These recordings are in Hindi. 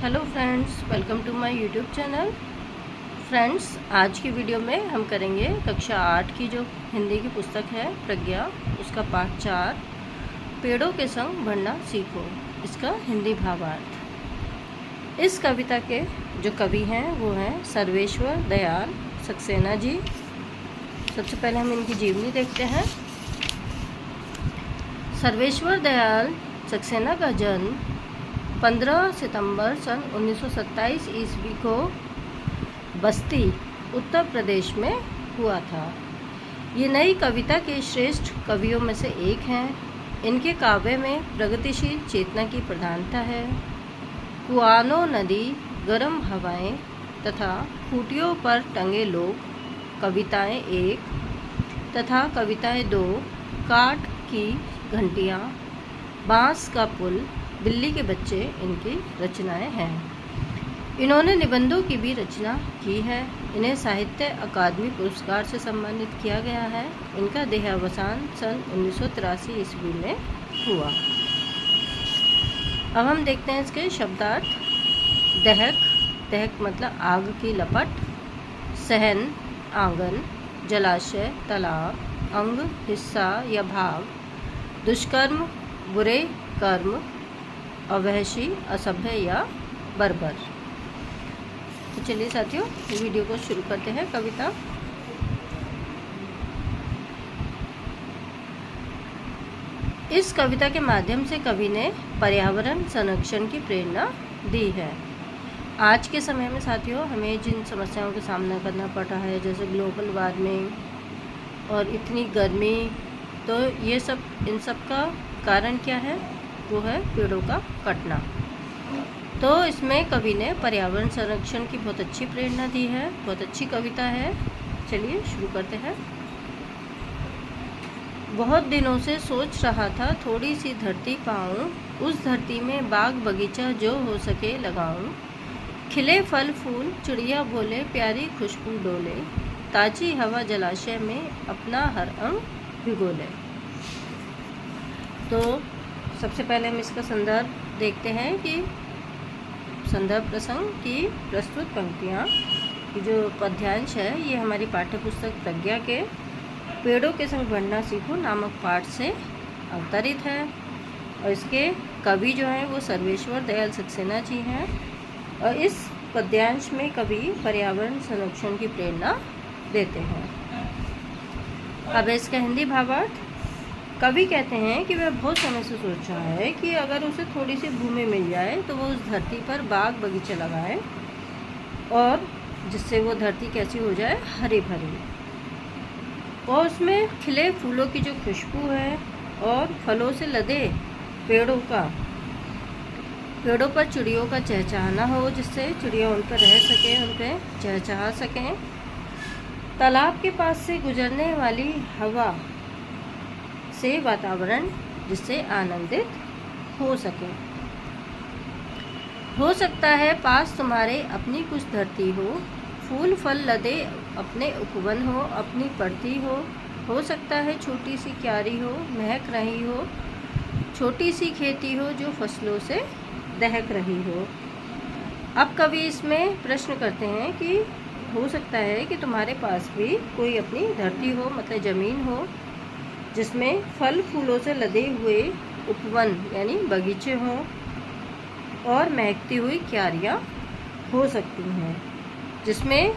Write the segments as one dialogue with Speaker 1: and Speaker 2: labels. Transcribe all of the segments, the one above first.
Speaker 1: Hello friends, welcome to my YouTube channel. Friends, आज की वीडियो में हम करेंगे कक्षा 8 की जो हिंदी की पुस्तक है प्रज्ञा, उसका पाठ 4 पेड़ों के संग बढ़ना सीखो, इसका हिंदी भावार्थ। इस कविता के जो कवि हैं वो हैं सर्वेश्वर दयाल सक्सेना जी। सबसे पहले हम इनकी जीवनी देखते हैं। सर्वेश्वर दयाल सक्सेना का जन्म 15 सितंबर सन 1927 ईस्वी को बस्ती, उत्तर प्रदेश में हुआ था। ये नई कविता के श्रेष्ठ कवियों में से एक हैं। इनके काव्य में प्रगतिशील चेतना की प्रधानता है। कुआनो नदी, गर्म हवाएं तथा खूंटियों पर टंगे लोग, कविताएं 1 तथा कविताएं 2, काठ की घंटियाँ, बांस का पुल, बिल्ली के बच्चे इनकी रचनाएं हैं। इन्होंने निबंधों की भी रचना की है। इन्हें साहित्य अकादमी पुरस्कार से सम्मानित किया गया है। इनका देहावसान सन 1983 ईस्वी में हुआ। अब हम देखते हैं इसके शब्दार्थ। दहक, दहक मतलब आग की लपट। सहन, आंगन, जलाशय, तालाब, अंग, हिस्सा या भाग। दुष्कर्म, बुरे कर्म, अवहशी, असभ्य या बर्बर। तो चलिए साथियों, वीडियो को शुरू करते हैं। कविता इस कविता के माध्यम से कवि ने पर्यावरण संरक्षण की प्रेरणा दी है। आज के समय में साथियों हमें जिन समस्याओं का सामना करना पड़ रहा है, जैसे ग्लोबल वार्मिंग और इतनी गर्मी, तो ये सब, इन सब का कारण क्या है? वो है पेड़ों का कटना। तो इसमें कवि ने पर्यावरण संरक्षण की बहुत अच्छी प्रेरणा दी है। बहुत अच्छी कविता है। चलिए शुरू करते हैं। बहुत दिनों से सोच रहा था थोड़ी सी धरती पाऊं, उस धरती में बाग बगीचा जो हो सके लगाऊं। खिले फल फूल, चिड़िया बोले, प्यारी खुशबू डोले, ताजी हवा जलाशय में अपना हर अंग भिगोले। तो सबसे पहले हम इसका संदर्भ देखते हैं कि संदर्भ प्रसंग की प्रस्तुत पंक्तियाँ की जो पद्यांश है ये हमारी पाठ्य पुस्तक प्रज्ञा के पेड़ों के संग बढ़ना सीखो नामक पाठ से अवतरित है। और इसके कवि जो हैं वो सर्वेश्वर दयाल सक्सेना जी हैं। और इस पद्यांश में कवि पर्यावरण संरक्षण की प्रेरणा देते हैं। अब इसका हिंदी भावार्थ। कवि कहते हैं कि वह बहुत समय से सोच रहा है कि अगर उसे थोड़ी सी भूमि मिल जाए तो वो उस धरती पर बाग बगीचा लगाए और जिससे वो धरती कैसी हो जाए, हरी भरी, और उसमें खिले फूलों की जो खुशबू है और फलों से लदे पेड़ों पर चिड़ियों का चहचहाना हो, जिससे चिड़िया उन पर रह सकें, उन पर चहचहा सकें। तालाब के पास से गुजरने वाली हवा से वातावरण जिससे आनंदित हो सके। हो सकता है पास तुम्हारे अपनी कुछ धरती हो, फूल फल लदे अपने उपवन हो, अपनी पड़ती हो सकता है छोटी सी क्यारी हो, महक रही हो, छोटी सी खेती हो जो फसलों से दहक रही हो। अब कवि इसमें प्रश्न करते हैं कि हो सकता है कि तुम्हारे पास भी कोई अपनी धरती हो, मतलब ज़मीन हो, जिसमें फल फूलों से लदे हुए उपवन यानी बगीचे हों और महकती हुई क्यारियाँ हो सकती हैं, जिसमें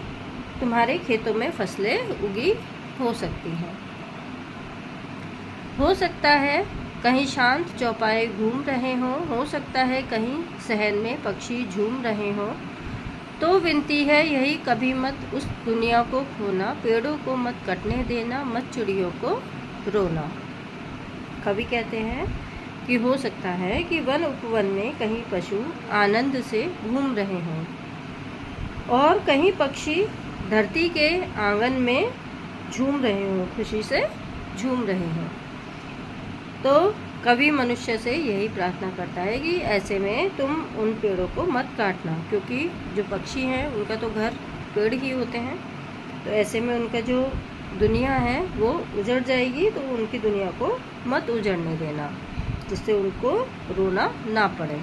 Speaker 1: तुम्हारे खेतों में फसलें उगी हो सकती हैं। हो सकता है कहीं शांत चौपाए घूम रहे हों, हो सकता है कहीं सहन में पक्षी झूम रहे हों। तो विनती है यही, कभी मत उस दुनिया को खोना, पेड़ों को मत कटने देना, मत चिड़ियों को रोना। कवि कहते हैं कि हो सकता है कि वन उपवन में कहीं पशु आनंद से घूम रहे हों और कहीं पक्षी धरती के आंगन में झूम रहे हों, खुशी से झूम रहे हों। तो कवि मनुष्य से यही प्रार्थना करता है कि ऐसे में तुम उन पेड़ों को मत काटना, क्योंकि जो पक्षी हैं उनका तो घर पेड़ ही होते हैं। तो ऐसे में उनका जो दुनिया है वो उजड़ जाएगी, तो उनकी दुनिया को मत उजड़ने देना, जिससे उनको रोना ना पड़े।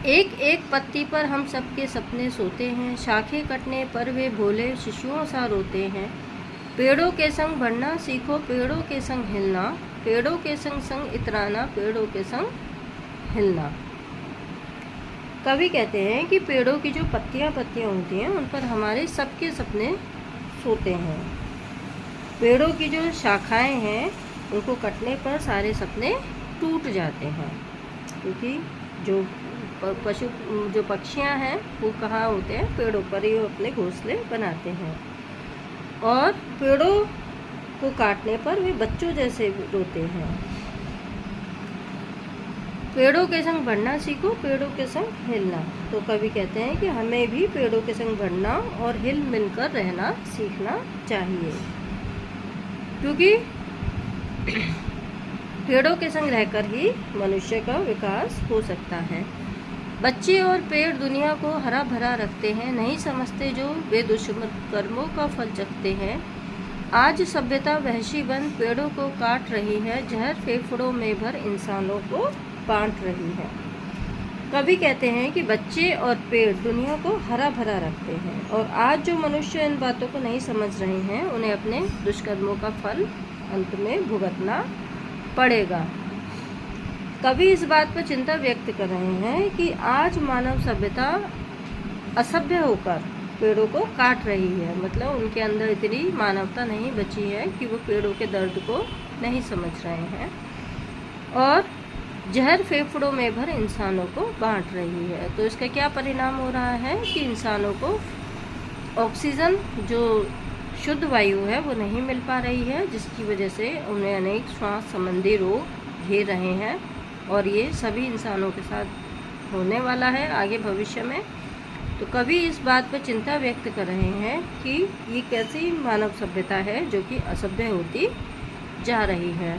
Speaker 1: एक एक पत्ती पर हम सबके सपने सोते हैं, शाखें कटने पर वे भोले शिशुओं सा रोते हैं। पेड़ों के संग बढ़ना सीखो, पेड़ों के संग हिलना, पेड़ों के संग संग इतराना, पेड़ों के संग हिलना। कवि कहते हैं कि पेड़ों की जो पत्तियां होती हैं उन पर हमारे सबके सपने सोते हैं। पेड़ों की जो शाखाएं हैं उनको कटने पर सारे सपने टूट जाते हैं, क्योंकि जो पक्षियां हैं वो कहाँ होते हैं? पेड़ों पर ही अपने घोंसले बनाते हैं। और पेड़ों को काटने पर वे बच्चों जैसे रोते हैं। पेड़ों के संग बढ़ना सीखो, पेड़ों के संग हिलना। तो कवि कहते हैं कि हमें भी पेड़ों के संग बढ़ना और हिल मिलकर रहना सीखना चाहिए, क्योंकि पेड़ों के संग रहकर ही मनुष्य का विकास हो सकता है। बच्चे और पेड़ दुनिया को हरा भरा रखते हैं, नहीं समझते जो वे दुष्कर्मों का फल चखते हैं। आज सभ्यता वहशी बन पेड़ों को काट रही है, जहर फेफड़ों में भर इंसानों को बांट रही है। कवि कहते हैं कि बच्चे और पेड़ दुनिया को हरा भरा रखते हैं, और आज जो मनुष्य इन बातों को नहीं समझ रहे हैं उन्हें अपने दुष्कर्मों का फल अंत में भुगतना पड़ेगा। कवि इस बात पर चिंता व्यक्त कर रहे हैं कि आज मानव सभ्यता असभ्य होकर पेड़ों को काट रही है। मतलब उनके अंदर इतनी मानवता नहीं बची है कि वो पेड़ों के दर्द को नहीं समझ रहे हैं, और जहर फेफड़ों में भर इंसानों को बांट रही है। तो इसका क्या परिणाम हो रहा है कि इंसानों को ऑक्सीजन, जो शुद्ध वायु है, वो नहीं मिल पा रही है, जिसकी वजह से उन्हें अनेक श्वास संबंधी रोग घेर रहे हैं, और ये सभी इंसानों के साथ होने वाला है आगे भविष्य में। तो कवि इस बात पर चिंता व्यक्त कर रहे हैं कि ये कैसी मानव सभ्यता है जो कि असभ्य होती जा रही है।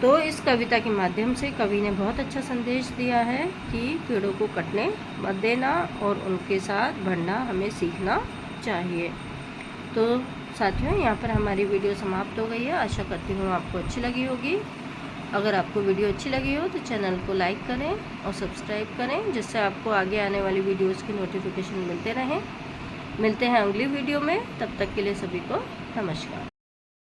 Speaker 1: तो इस कविता के माध्यम से कवि ने बहुत अच्छा संदेश दिया है कि पेड़ों को कटने मत देना और उनके साथ बढ़ना हमें सीखना चाहिए। तो साथियों, यहाँ पर हमारी वीडियो समाप्त हो गई है। आशा करती हूँ आपको अच्छी लगी होगी। अगर आपको वीडियो अच्छी लगी हो तो चैनल को लाइक करें और सब्सक्राइब करें, जिससे आपको आगे आने वाली वीडियोस की नोटिफिकेशन मिलते रहें। मिलते हैं अगली वीडियो में, तब तक के लिए सभी को नमस्कार।